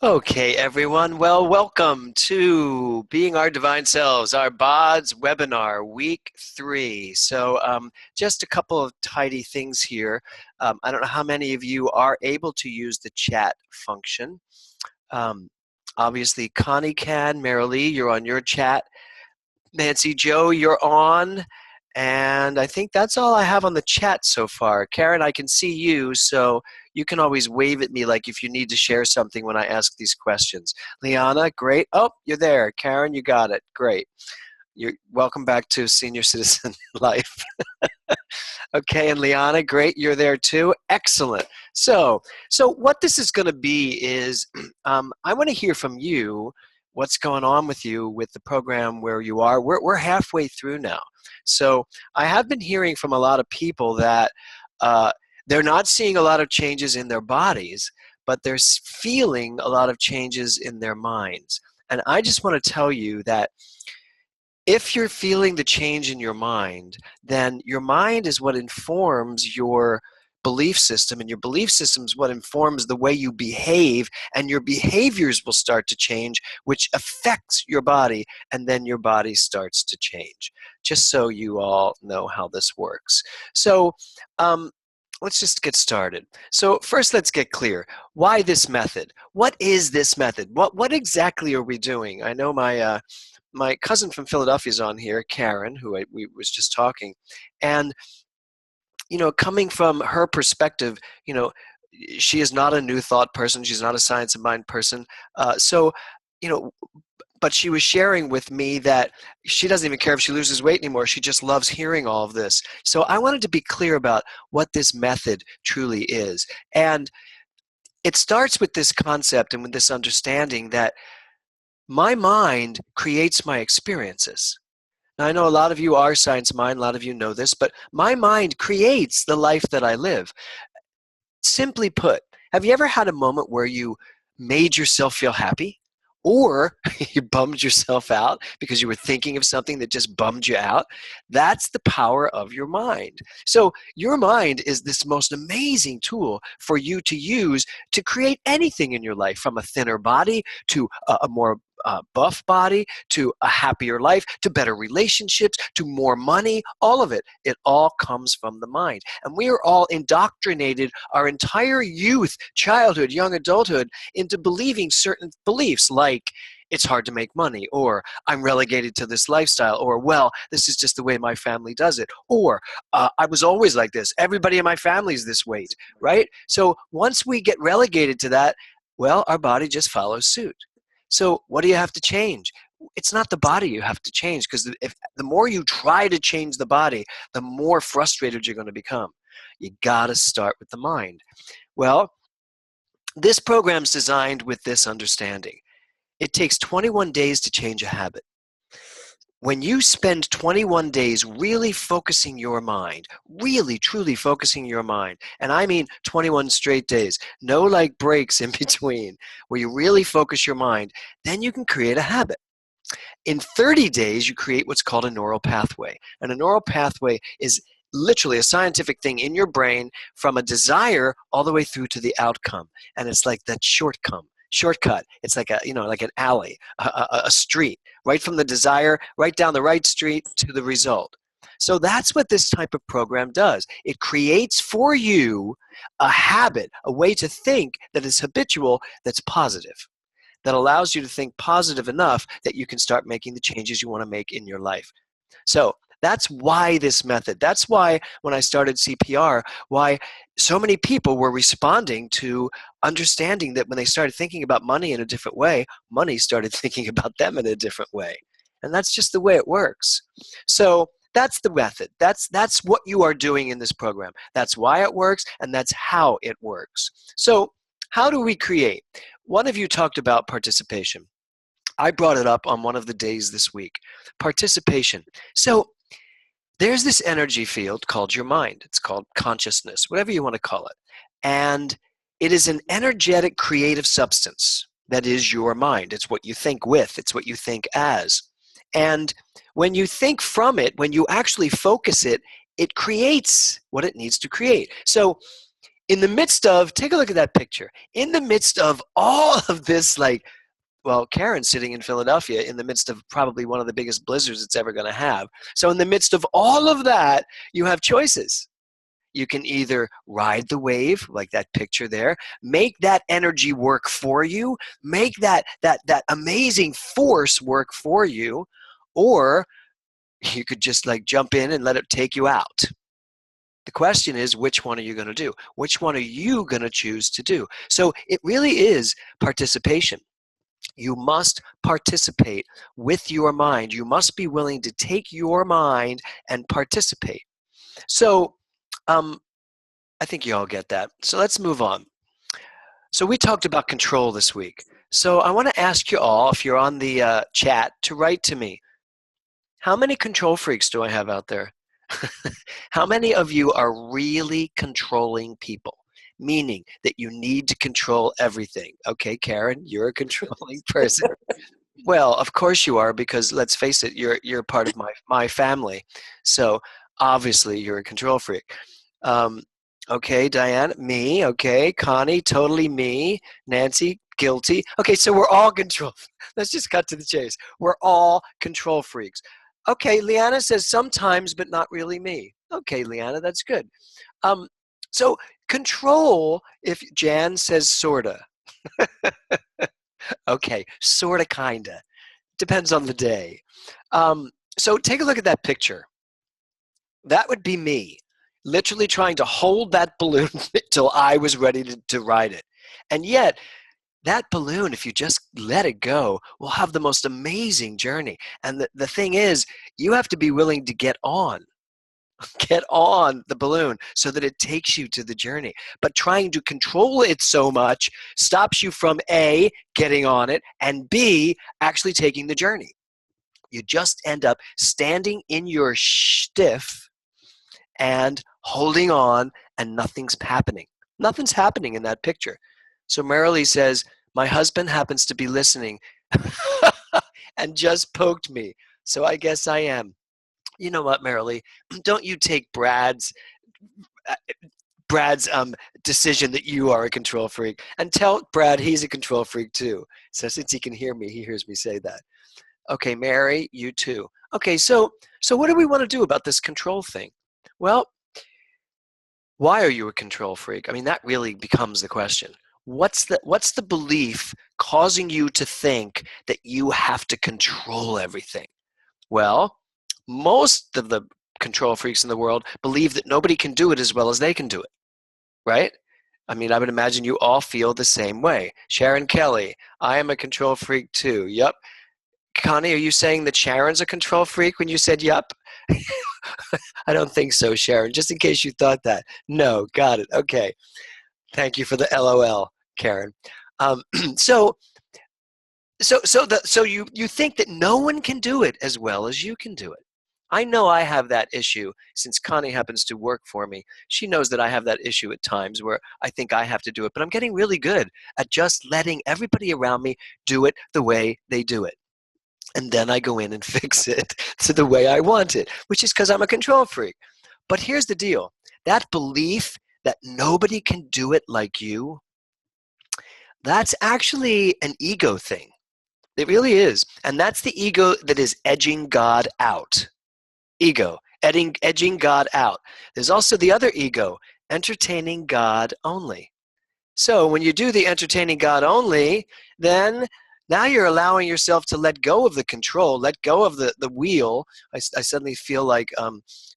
Okay, everyone. Well, welcome to Being Our Divine Selves, our BODS webinar, week 3. Just a couple of tidy things here. I don't know how many of you are able to use the chat function. Um, Obviously, Connie can. Marilee, you're on your chat. Nancy Joe, you're on. And I think that's all I have on the chat so far. Karen, I can see you, so you can always wave at me like if you need to share something when I ask these questions. Liana, great. Oh, you're there. Karen, you got it. Great. You're welcome back to senior citizen life. Okay, and Liana, great. You're there too. Excellent. So what this is going to be is I want to hear from you what's going on with you with the program where you are. We're halfway through now. So I have been hearing from a lot of people that uh, they're not seeing a lot of changes in their bodies, but they're feeling a lot of changes in their minds. And I just want to tell you that if you're feeling the change in your mind, then your mind is what informs your belief system, and your belief system is what informs the way you behave, and your behaviors will start to change, which affects your body, and then your body starts to change. Just so you all know how this works. So, let's just get started. So first, let's get clear. Why this method? What is this method? What exactly are we doing? I know my cousin from Philadelphia is on here, Karen, who we was just talking, and coming from her perspective, she is not a new thought person. She's not a science of mind person. So, you know, but she was sharing with me that she doesn't even care if she loses weight anymore. She just loves hearing all of this. So I wanted to be clear about what this method truly is, and it starts with this concept and with this understanding that my mind creates my experiences. Now, I know a lot of you are science mind, a lot of you know this, but my mind creates the life that I live. Simply put, have you ever had a moment where you made yourself feel happy? Or you bummed yourself out because you were thinking of something that just bummed you out? That's the power of your mind. So, your mind is this most amazing tool for you to use to create anything in your life, from a thinner body to a more buff body, to a happier life, to better relationships, to more money, all of it. It all comes from the mind. And we are all indoctrinated our entire youth, childhood, young adulthood into believing certain beliefs like it's hard to make money, or I'm relegated to this lifestyle, or, well, this is just the way my family does it, or I was always like this. Everybody in my family is this weight, right? So once we get relegated to that, well, our body just follows suit. So what do you have to change? It's not the body you have to change, because if the more you try to change the body, the more frustrated you're going to become. You got to start with the mind. Well, this program's designed with this understanding. It takes 21 days to change a habit. When you spend 21 days really focusing your mind, really truly focusing your mind, and I mean 21 straight days, no like breaks in between, where you really focus your mind, then you can create a habit. In 30 days, you create what's called a neural pathway. And a neural pathway is literally a scientific thing in your brain, from a desire all the way through to the outcome. And it's like that shortcut. It's like like an alley, a street, right from the desire, right down the right street to the result. So that's what this type of program does. It creates for you a habit, a way to think that is habitual, that's positive, that allows you to think positive enough that you can start making the changes you want to make in your life. So that's why this method, that's why when I started CPR, why so many people were responding to understanding that when they started thinking about money in a different way, money started thinking about them in a different way. And that's just the way it works. So that's the method. That's what you are doing in this program. That's why it works, and that's how it works. So how do we create? One of you talked about participation. I brought it up on one of the days this week. Participation. So there's this energy field called your mind. It's called consciousness, whatever you want to call it. And it is an energetic creative substance that is your mind. It's what you think with, it's what you think as. And when you think from it, when you actually focus it, it creates what it needs to create. So in the midst of, take a look at that picture, in the midst of all of this, like, well, Karen's sitting in Philadelphia in the midst of probably one of the biggest blizzards it's ever going to have. So in the midst of all of that, you have choices. You can either ride the wave, like that picture there, make that energy work for you, make that amazing force work for you, or you could just like jump in and let it take you out. The question is, which one are you going to do? Which one are you going to choose to do? So it really is participation. You must participate with your mind. You must be willing to take your mind and participate. So I think you all get that. So let's move on. So we talked about control this week. So I want to ask you all, if you're on the chat, to write to me. How many control freaks do I have out there? How many of you are really controlling people? Meaning that you need to control everything. Okay, Karen, you're a controlling person. Well, of course you are, because let's face it, you're part of my family. So obviously you're a control freak. Okay, Diane, me. Okay, Connie, totally me. Nancy, guilty. Okay, so we're all control. Let's just cut to the chase. We're all control freaks. Okay, Leanna says sometimes, but not really me. Okay, Leanna, that's good. So control, if Jan says sorta. Okay, sorta, kinda. Depends on the day. So take a look at that picture. That would be me, literally trying to hold that balloon until I was ready to ride it. And yet, that balloon, if you just let it go, will have the most amazing journey. And the thing is, you have to be willing to get on the balloon so that it takes you to the journey. But trying to control it so much stops you from A, getting on it, and B, actually taking the journey. You just end up standing in your stiff and holding on, and nothing's happening. Nothing's happening in that picture. So Marilee says, my husband happens to be listening and just poked me. So I guess I am. You know what, Marilee? Don't you take Brad's decision that you are a control freak, and tell Brad he's a control freak too. So since he can hear me, he hears me say that. Okay, Mary, you too. Okay, so what do we want to do about this control thing? Well, why are you a control freak? I mean, that really becomes the question. What's the belief causing you to think that you have to control everything? Well, most of the control freaks in the world believe that nobody can do it as well as they can do it, right? I mean, I would imagine you all feel the same way. Sharon Kelly, I am a control freak too. Yep. Connie, are you saying that Sharon's a control freak when you said yup? I don't think so, Sharon, just in case you thought that. No, got it. Okay. Thank you for the LOL, Karen. So you think that no one can do it as well as you can do it. I know I have that issue since Connie happens to work for me. She knows that I have that issue at times where I think I have to do it, but I'm getting really good at just letting everybody around me do it the way they do it. And then I go in and fix it to the way I want it, which is because I'm a control freak. But here's the deal. That belief that nobody can do it like you, that's actually an ego thing. It really is. And that's the ego that is edging God out. Ego, edging God out. There's also the other ego, entertaining God only. So when you do the entertaining God only, then now you're allowing yourself to let go of the control, let go of the wheel. I suddenly feel like,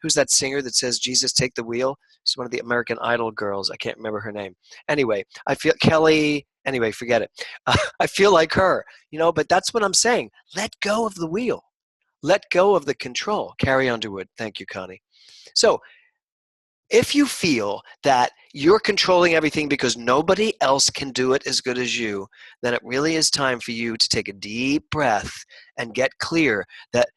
who's that singer that says, Jesus, take the wheel? She's one of the American Idol girls. I can't remember her name. Anyway, I feel Kelly, anyway, forget it. I feel like her, but that's what I'm saying. Let go of the wheel. Let go of the control. Carrie Underwood. Thank you, Connie. So if you feel that you're controlling everything because nobody else can do it as good as you, then it really is time for you to take a deep breath and get clear that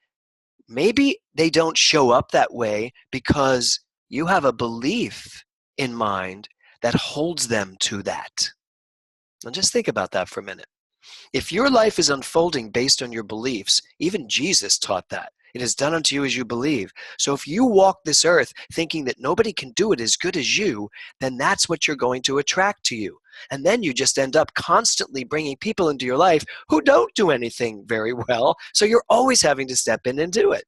maybe they don't show up that way because you have a belief in mind that holds them to that. Now just think about that for a minute. If your life is unfolding based on your beliefs, even Jesus taught that. It is done unto you as you believe. So if you walk this earth thinking that nobody can do it as good as you, then that's what you're going to attract to you. And then you just end up constantly bringing people into your life who don't do anything very well. So you're always having to step in and do it.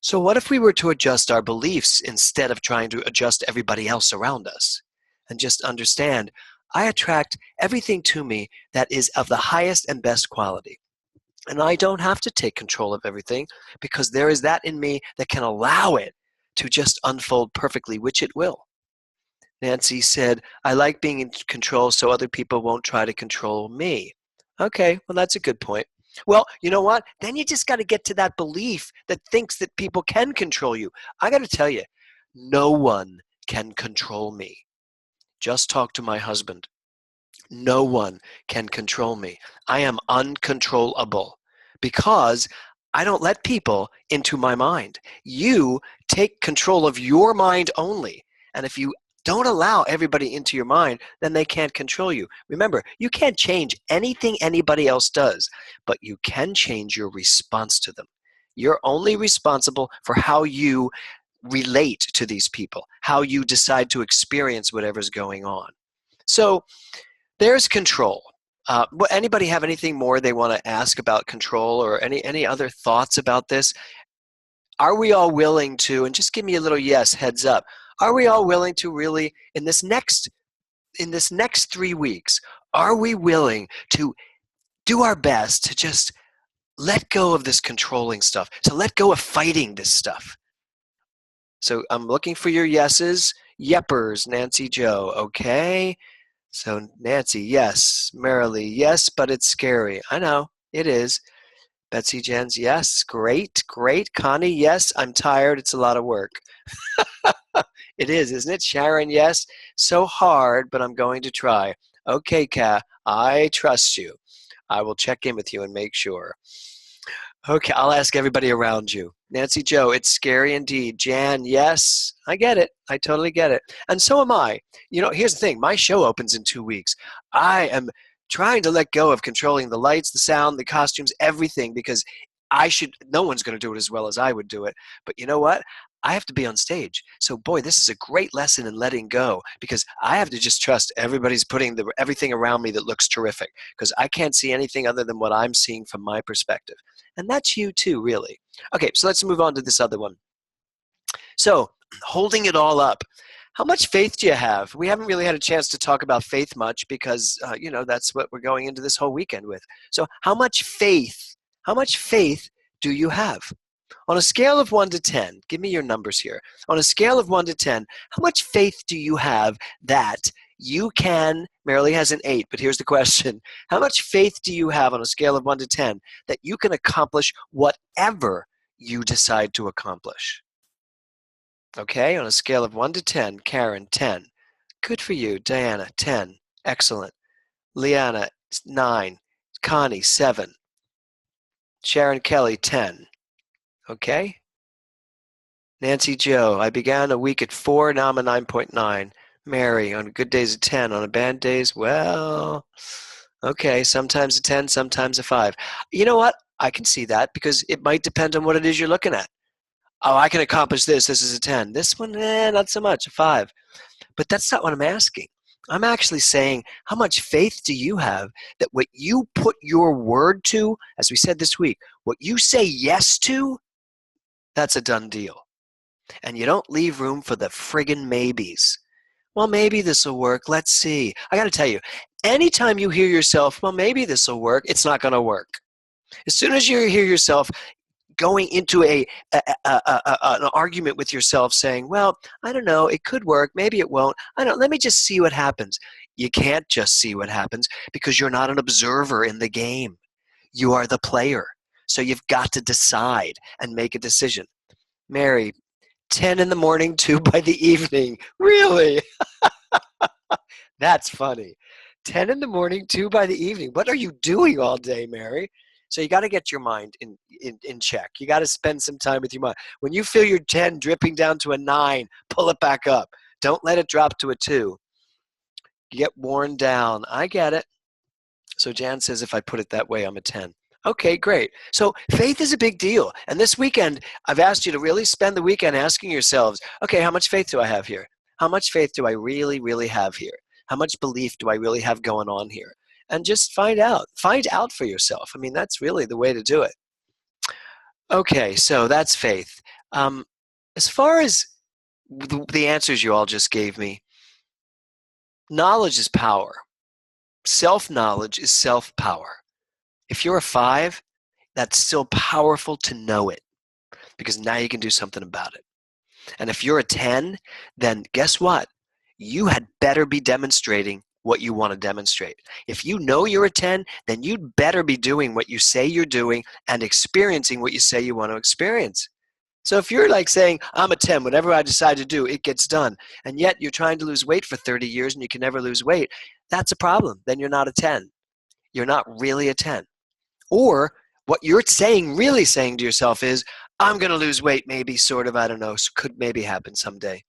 So what if we were to adjust our beliefs instead of trying to adjust everybody else around us? And just understand, I attract everything to me that is of the highest and best quality. And I don't have to take control of everything because there is that in me that can allow it to just unfold perfectly, which it will. Nancy said, I like being in control so other people won't try to control me. Okay, well, that's a good point. Well, you know what? Then you just got to get to that belief that thinks that people can control you. I got to tell you, no one can control me. Just talk to my husband. No one can control me. I am uncontrollable because I don't let people into my mind. You take control of your mind only. And if you don't allow everybody into your mind, then they can't control you. Remember, you can't change anything anybody else does, but you can change your response to them. You're only responsible for how you relate to these people, how you decide to experience whatever's going on. So there's control. Anybody have anything more they want to ask about control or any other thoughts about this? Are we all willing to, and just give me a little yes, heads up, are we all willing to really, in this next 3 weeks, are we willing to do our best to just let go of this controlling stuff, to let go of fighting this stuff? So I'm looking for your yeses. Yeppers, Nancy Joe, okay. So Nancy, yes. Marilee, yes, but it's scary. I know, it is. Betsy Jens, yes. Great, great. Connie, yes, I'm tired. It's a lot of work. It is, isn't it? Sharon, yes. So hard, but I'm going to try. Okay, Kat, I trust you. I will check in with you and make sure. Okay, I'll ask everybody around you. Nancy Joe, it's scary indeed. Jan, yes, I get it. I totally get it. And so am I. You know, here's the thing. My show opens in 2 weeks. I am trying to let go of controlling the lights, the sound, the costumes, everything, because no one's going to do it as well as I would do it. But you know what? I have to be on stage. So boy, this is a great lesson in letting go because I have to just trust everybody's putting everything around me that looks terrific because I can't see anything other than what I'm seeing from my perspective. And that's you too, really. Okay, so let's move on to this other one. So, holding it all up. How much faith do you have? We haven't really had a chance to talk about faith much because, that's what we're going into this whole weekend with. So, how much faith do you have? On a scale of 1 to 10, give me your numbers here. On a scale of 1 to 10, how much faith do you have that you can, Marilee has an 8, but here's the question. How much faith do you have on a scale of 1 to 10 that you can accomplish whatever you decide to accomplish? Okay, on a scale of 1 to 10, Karen, 10. Good for you. Diana, 10. Excellent. Liana, 9. Connie, 7. Sharon Kelly, 10. Okay? Nancy Joe, I began a week at 4, now I'm a 9.9. Mary, on good days a 10, on a bad days, well, okay, sometimes a 10, sometimes a 5. You know what? I can see that because it might depend on what it is you're looking at. Oh, I can accomplish this. This is a 10. This one, not so much, a 5. But that's not what I'm asking. I'm actually saying, how much faith do you have that what you put your word to, as we said this week, what you say yes to, that's a done deal. And you don't leave room for the friggin' maybes. Well, maybe this will work. Let's see. I got to tell you, anytime you hear yourself, well, maybe this will work, it's not going to work. As soon as you hear yourself going into an argument with yourself saying, well, I don't know, it could work, maybe it won't. Let me just see what happens. You can't just see what happens because you're not an observer in the game. You are the player. So you've got to decide and make a decision. Mary, 10 in the morning, 2 by the evening. Really? That's funny. 10 in the morning, 2 by the evening. What are you doing all day, Mary? So you got to get your mind in check. You got to spend some time with your mind. When you feel your 10 dripping down to a 9, pull it back up. Don't let it drop to a 2. You get worn down. I get it. So Jan says if I put it that way, I'm a 10. Okay, great. So faith is a big deal. And this weekend, I've asked you to really spend the weekend asking yourselves, okay, how much faith do I have here? How much faith do I really, really have here? How much belief do I really have going on here? And just find out. Find out for yourself. I mean, that's really the way to do it. Okay, so that's faith. Um, as far as the answers you all just gave me, knowledge is power. Self-knowledge is self-power. If you're a 5, that's still powerful to know it because now you can do something about it. And if you're a 10, then guess what? You had better be demonstrating what you want to demonstrate. If you know you're a 10, then you'd better be doing what you say you're doing and experiencing what you say you want to experience. So if you're like saying, I'm a 10, whatever I decide to do, it gets done, and yet you're trying to lose weight for 30 years and you can never lose weight, that's a problem. Then you're not a 10. You're not really a 10. Or what you're saying, really saying to yourself is, I'm going to lose weight, maybe, sort of, I don't know, could maybe happen someday.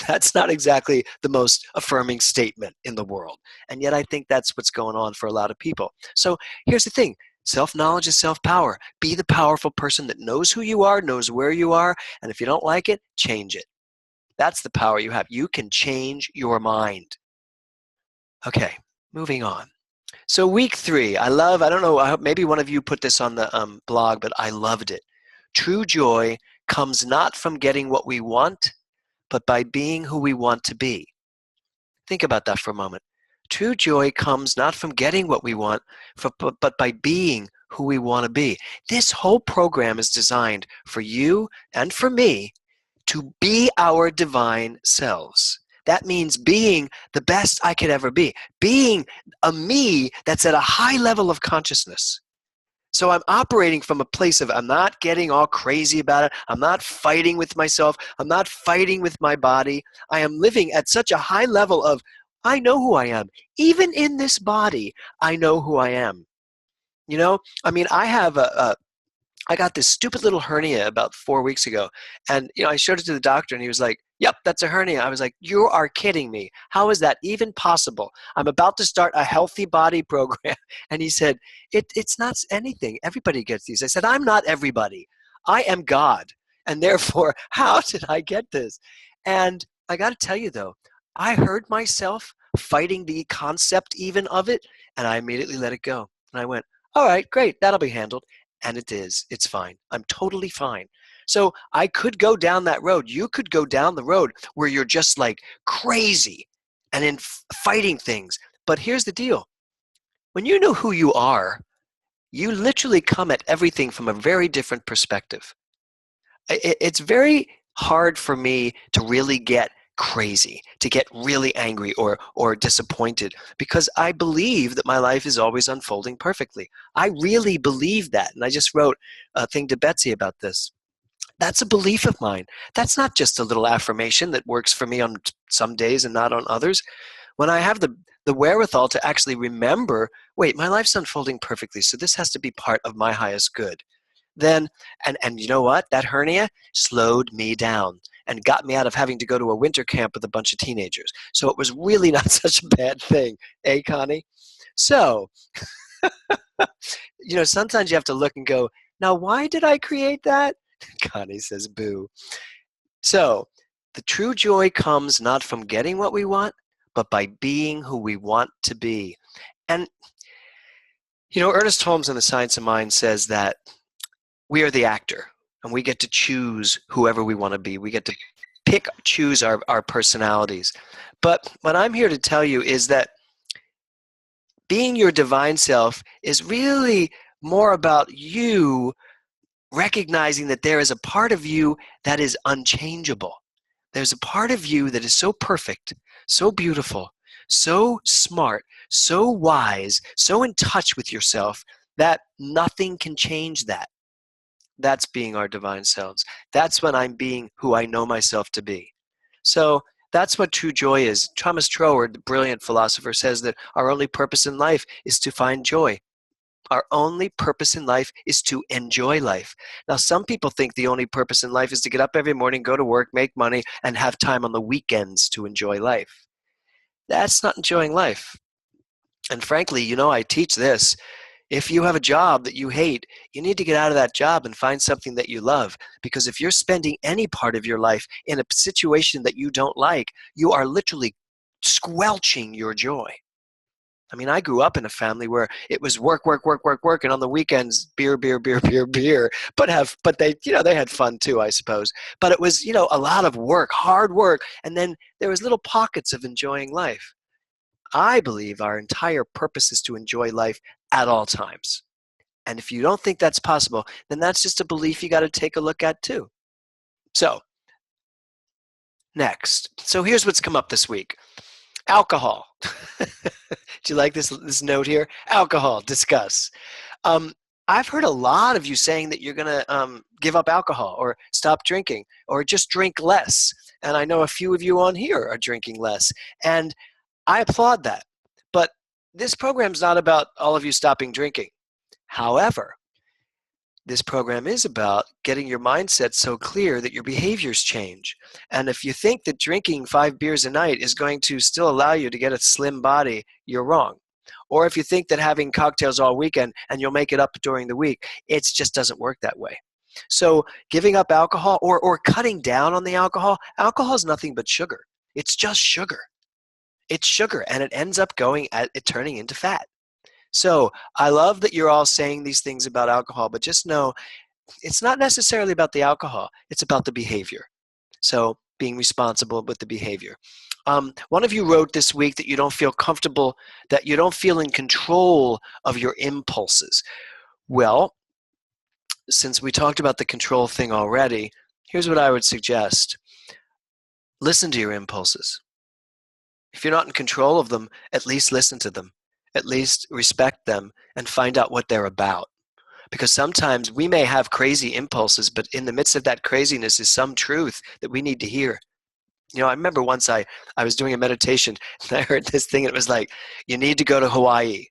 That's not exactly the most affirming statement in the world. And yet I think that's what's going on for a lot of people. So here's the thing. Self-knowledge is self-power. Be the powerful person that knows who you are, knows where you are, and if you don't like it, change it. That's the power you have. You can change your mind. Okay, moving on. So week 3, I don't know, I hope maybe one of you put this on the blog, but I loved it. True joy comes not from getting what we want, but by being who we want to be. Think about that for a moment. True joy comes not from getting what we want, but by being who we want to be. This whole program is designed for you and for me to be our divine selves. That means being the best I could ever be, being a me that's at a high level of consciousness. So I'm operating from a place of I'm not getting all crazy about it. I'm not fighting with myself. I'm not fighting with my body. I am living at such a high level of I know who I am. Even in this body, I know who I am. You know, I mean, I got this stupid little hernia about 4 weeks ago. And, I showed it to the doctor and he was like, yep, that's a hernia. I was like, you are kidding me. How is that even possible? I'm about to start a healthy body program. And he said, it's not anything. Everybody gets these. I said, I'm not everybody. I am God. And therefore, how did I get this? And I got to tell you though, I heard myself fighting the concept even of it. And I immediately let it go. And I went, all right, great. That'll be handled. And it is. It's fine. I'm totally fine. So I could go down that road. You could go down the road where you're just like crazy and in fighting things. But here's the deal. When you know who you are, you literally come at everything from a very different perspective. It's very hard for me to really get crazy, to get really angry or disappointed, because I believe that my life is always unfolding perfectly. I really believe that. And I just wrote a thing to Betsy about this. That's a belief of mine. That's not just a little affirmation that works for me on some days and not on others. When I have the wherewithal to actually remember, wait, my life's unfolding perfectly, so this has to be part of my highest good. Then, and you know what? That hernia slowed me down and got me out of having to go to a winter camp with a bunch of teenagers. So it was really not such a bad thing, eh, Connie? So, sometimes you have to look and go, now why did I create that? Connie says, boo. So, the true joy comes not from getting what we want, but by being who we want to be. And, Ernest Holmes in The Science of Mind says that we are the actor, and we get to choose whoever we want to be. We get to choose our personalities. But what I'm here to tell you is that being your divine self is really more about you recognizing that there is a part of you that is unchangeable. There's a part of you that is so perfect, so beautiful, so smart, so wise, so in touch with yourself that nothing can change that. That's being our divine selves. That's when I'm being who I know myself to be. So that's what true joy is. Thomas Troward, the brilliant philosopher, says that our only purpose in life is to find joy. Our only purpose in life is to enjoy life. Now, some people think the only purpose in life is to get up every morning, go to work, make money, and have time on the weekends to enjoy life. That's not enjoying life. And frankly, I teach this. If you have a job that you hate, you need to get out of that job and find something that you love. Because if you're spending any part of your life in a situation that you don't like, you are literally squelching your joy. I mean, I grew up in a family where it was work, work, work, work, work, and on the weekends, beer, beer, beer, beer, beer. But they, they had fun too, I suppose. But it was, a lot of work, hard work, and then there was little pockets of enjoying life. I believe our entire purpose is to enjoy life at all times. And if you don't think that's possible, then that's just a belief you got to take a look at too. So, next. So here's what's come up this week. Alcohol. Do you like this note here? Alcohol, discuss. I've heard a lot of you saying that you're going to give up alcohol or stop drinking or just drink less. And I know a few of you on here are drinking less. And I applaud that. But this program's not about all of you stopping drinking. However, this program is about getting your mindset so clear that your behaviors change. And if you think that drinking 5 beers a night is going to still allow you to get a slim body, you're wrong. Or if you think that having cocktails all weekend and you'll make it up during the week, it just doesn't work that way. So giving up alcohol or cutting down on the alcohol is nothing but sugar. It's just sugar. It's sugar, and it ends up turning into fat. So I love that you're all saying these things about alcohol, but just know it's not necessarily about the alcohol. It's about the behavior. So being responsible with the behavior. One of you wrote this week that you don't feel comfortable, that you don't feel in control of your impulses. Well, since we talked about the control thing already, here's what I would suggest. Listen to your impulses. If you're not in control of them, at least listen to them. At least respect them and find out what they're about. Because sometimes we may have crazy impulses, but in the midst of that craziness is some truth that we need to hear. I remember once I was doing a meditation and I heard this thing and it was like, you need to go to Hawaii.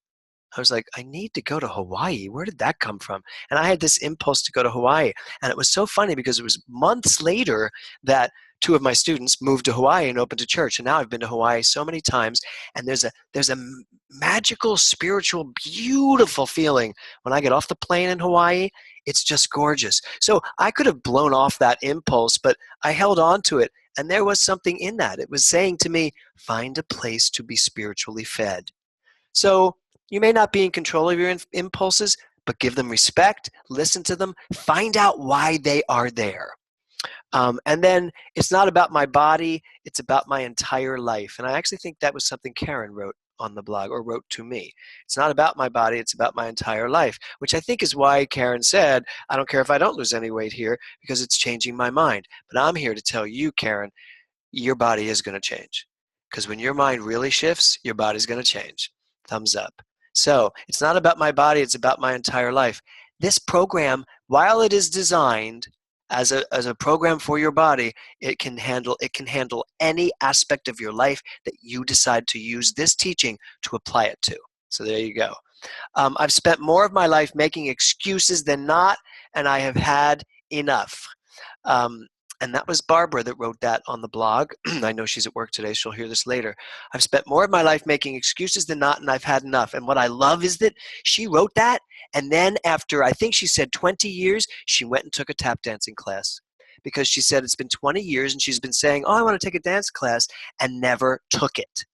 I was like, I need to go to Hawaii? Where did that come from? And I had this impulse to go to Hawaii. And it was so funny because it was months later that 2 of my students moved to Hawaii and opened a church. And now I've been to Hawaii so many times. And there's a magical, spiritual, beautiful feeling when I get off the plane in Hawaii. It's just gorgeous. So I could have blown off that impulse, but I held on to it. And there was something in that. It was saying to me, find a place to be spiritually fed. So you may not be in control of your impulses, but give them respect, listen to them, find out why they are there. And then it's not about my body, it's about my entire life. And I actually think that was something Karen wrote on the blog or wrote to me. It's not about my body, it's about my entire life, which I think is why Karen said, I don't care if I don't lose any weight here because it's changing my mind. But I'm here to tell you, Karen, your body is going to change. Because when your mind really shifts, your body's going to change. Thumbs up. So it's not about my body, it's about my entire life. This program, while it is designed as a program for your body, it can handle any aspect of your life that you decide to use this teaching to apply it to. So there you go. I've spent more of my life making excuses than not, and I have had enough. And that was Barbara that wrote that on the blog. I know she's at work today. She'll hear this later. I've spent more of my life making excuses than not, and I've had enough. And what I love is that she wrote that, and then after, I think she said 20 years, she went and took a tap dancing class. Because she said it's been 20 years, and she's been saying, oh, I want to take a dance class, and never took it.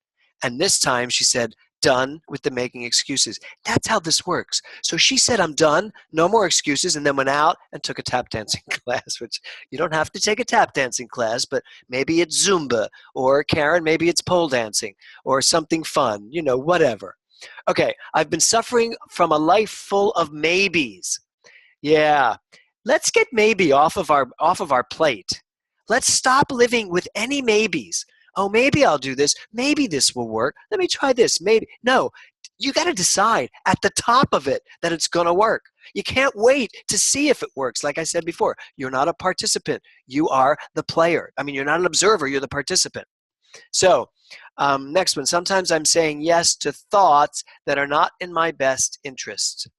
And this time she said, done with the making excuses. That's how this works. So she said, I'm done, no more excuses, and then went out and took a tap dancing class, which you don't have to take a tap dancing class, but maybe it's Zumba, or Karen, maybe it's pole dancing, or something fun, whatever. Okay, I've been suffering from a life full of maybes. Yeah, let's get maybe off of our plate. Let's stop living with any maybes. Oh, maybe I'll do this. Maybe this will work. Let me try this. Maybe. No, you got to decide at the top of it that it's going to work. You can't wait to see if it works. Like I said before, you're not a participant. You are the player. I mean, you're not an observer. You're the participant. So next one. Sometimes I'm saying yes to thoughts that are not in my best interest.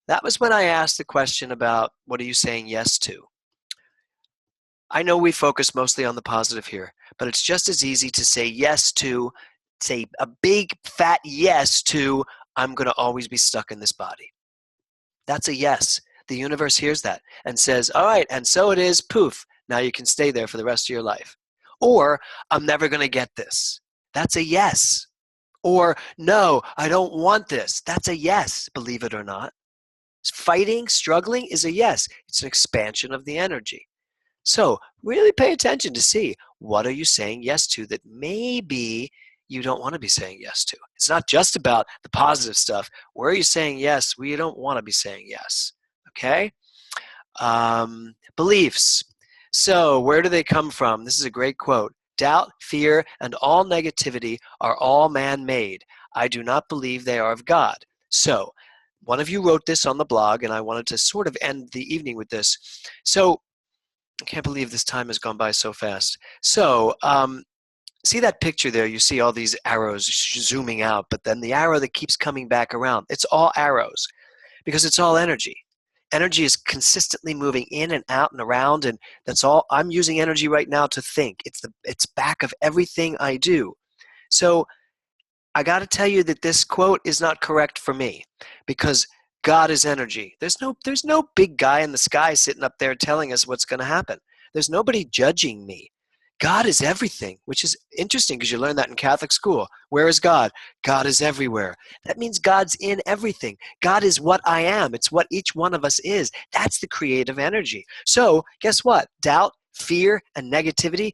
That was when I asked the question about what are you saying yes to? I know we focus mostly on the positive here, but it's just as easy to say yes to, say a big fat yes to, I'm going to always be stuck in this body. That's a yes. The universe hears that and says, all right, and so it is, poof, now you can stay there for the rest of your life. Or, I'm never going to get this. That's a yes. Or, no, I don't want this. That's a yes, believe it or not. Fighting, struggling is a yes. It's an expansion of the energy. So really pay attention to see, what are you saying yes to that maybe you don't want to be saying yes to. It's not just about the positive stuff. Where are you saying yes where you don't want to be saying yes? Okay? Beliefs. So where do they come from? This is a great quote. Doubt, fear, and all negativity are all man-made. I do not believe they are of God. So one of you wrote this on the blog, and I wanted to sort of end the evening with this. So I can't believe this time has gone by so fast. So see that picture there? You see all these arrows zooming out, but then the arrow that keeps coming back around, it's all arrows because it's all energy. Energy is consistently moving in and out and around, and that's all. I'm using energy right now to think. It's back of everything I do. So I got to tell you that this quote is not correct for me because God is energy. There's no big guy in the sky sitting up there telling us what's going to happen. There's nobody judging me. God is everything, which is interesting because you learn that in Catholic school. Where is God? God is everywhere. That means God's in everything. God is what I am. It's what each one of us is. That's the creative energy. So guess what? Doubt, fear, and negativity,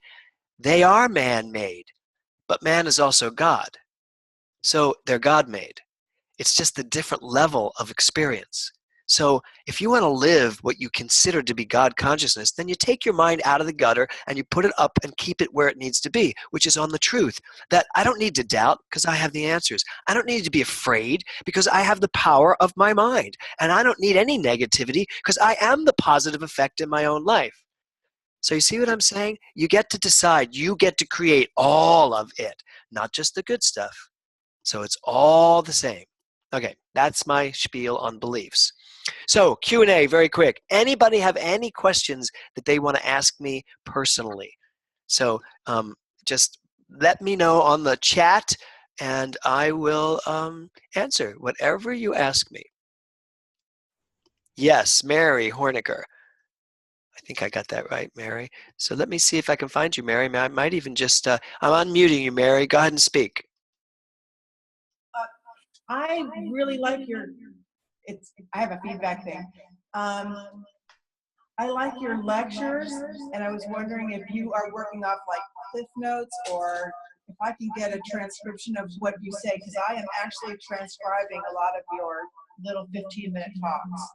they are man-made. But man is also God. So they're God-made. It's just a different level of experience. So if you want to live what you consider to be God consciousness, then you take your mind out of the gutter and you put it up and keep it where it needs to be, which is on the truth. That I don't need to doubt because I have the answers. I don't need to be afraid because I have the power of my mind. And I don't need any negativity because I am the positive effect in my own life. So you see what I'm saying? You get to decide. You get to create all of it, not just the good stuff. So it's all the same. Okay, that's my spiel on beliefs. So Q&A, very quick. Anybody have any questions that they want to ask me personally? So just let me know on the chat and I will answer whatever you ask me. Yes, Mary Horniger. I think I got that right, Mary. So let me see if I can find you, Mary. I might even just, I'm unmuting you, Mary. Go ahead and speak. I really like your, I have a feedback thing. I like your lectures, and I was wondering if you are working off like Cliff Notes, or if I can get a transcription of what you say, because I am actually transcribing a lot of your little 15-minute talks.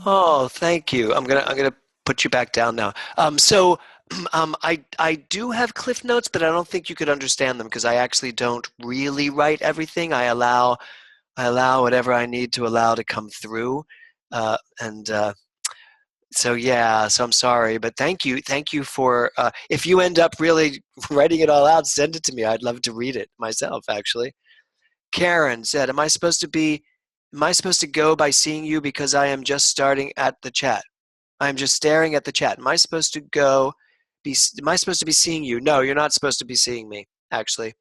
Oh, thank you. I'm gonna put you back down now. I do have Cliff Notes, but I don't think you could understand them because I actually don't really write everything. I allow whatever I need to allow to come through, so yeah. So I'm sorry, but thank you for. If you end up really writing it all out, send it to me. I'd love to read it myself, actually. Karen said, "Am I supposed to go by seeing you because I am just starting at the chat? I am just staring at the chat. Am I supposed to be seeing you? No, you're not supposed to be seeing me, actually.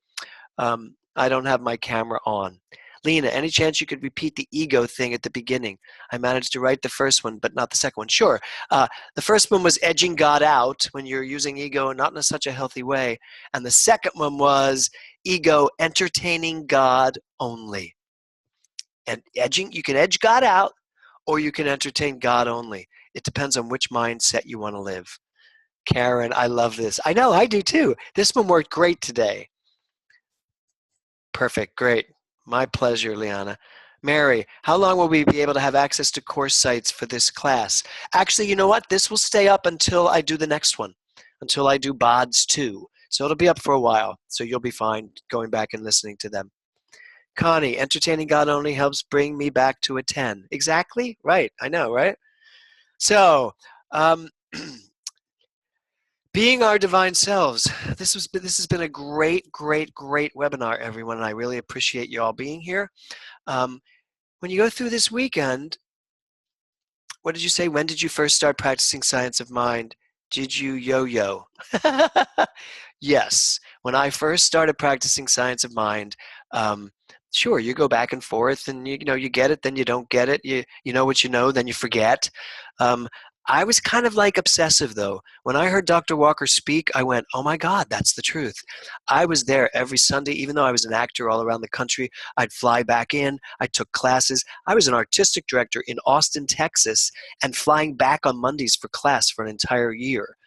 I don't have my camera on. Lena, any chance you could repeat the ego thing at the beginning? I managed to write the first one, but not the second one. Sure. The first one was edging God out when you're using ego not in such a healthy way. And the second one was ego entertaining God only. And you can edge God out or you can entertain God only. It depends on which mindset you want to live. Karen, I love this. I know, I do too. This one worked great today. Perfect, great. My pleasure, Liana. Mary, how long will we be able to have access to course sites for this class? Actually, you know what? This will stay up until I do the next one, until I do BODS 2. So it'll be up for a while, so you'll be fine going back and listening to them. Connie, entertaining God only helps bring me back to a 10. Exactly? Right, I know, right? So, being our divine selves. This has been a great webinar, everyone, and I really appreciate you all being here. When you go through this weekend, what did you say? When did you first start practicing science of mind? Did you yo-yo? Yes. When I first started practicing science of mind, Sure, you go back and forth, and you get it, then you don't get it. You know what you know, then you forget. Um, I was kind of like obsessive though. When I heard Dr. Walker speak, I went, "Oh my God, that's the truth." I was there every Sunday, even though I was an actor all around the country. I'd fly back in. I took classes. I was an artistic director in Austin, Texas, and flying back on Mondays for class for an entire year,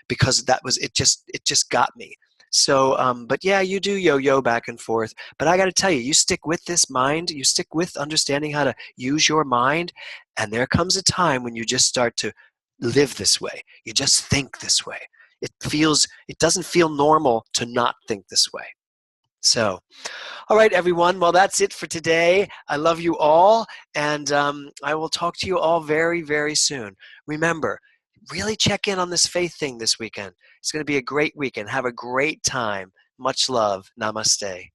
because that was it. Just got me. So, but yeah, you do yo-yo back and forth. But I got to tell you, you stick with this mind, you stick with understanding how to use your mind, and there comes a time when you just start to live this way. You just think this way. It doesn't feel normal to not think this way. So, all right, everyone. Well, that's it for today. I love you all, and I will talk to you all very, very soon. Remember, really check in on this faith thing this weekend. It's going to be a great weekend. Have a great time. Much love. Namaste.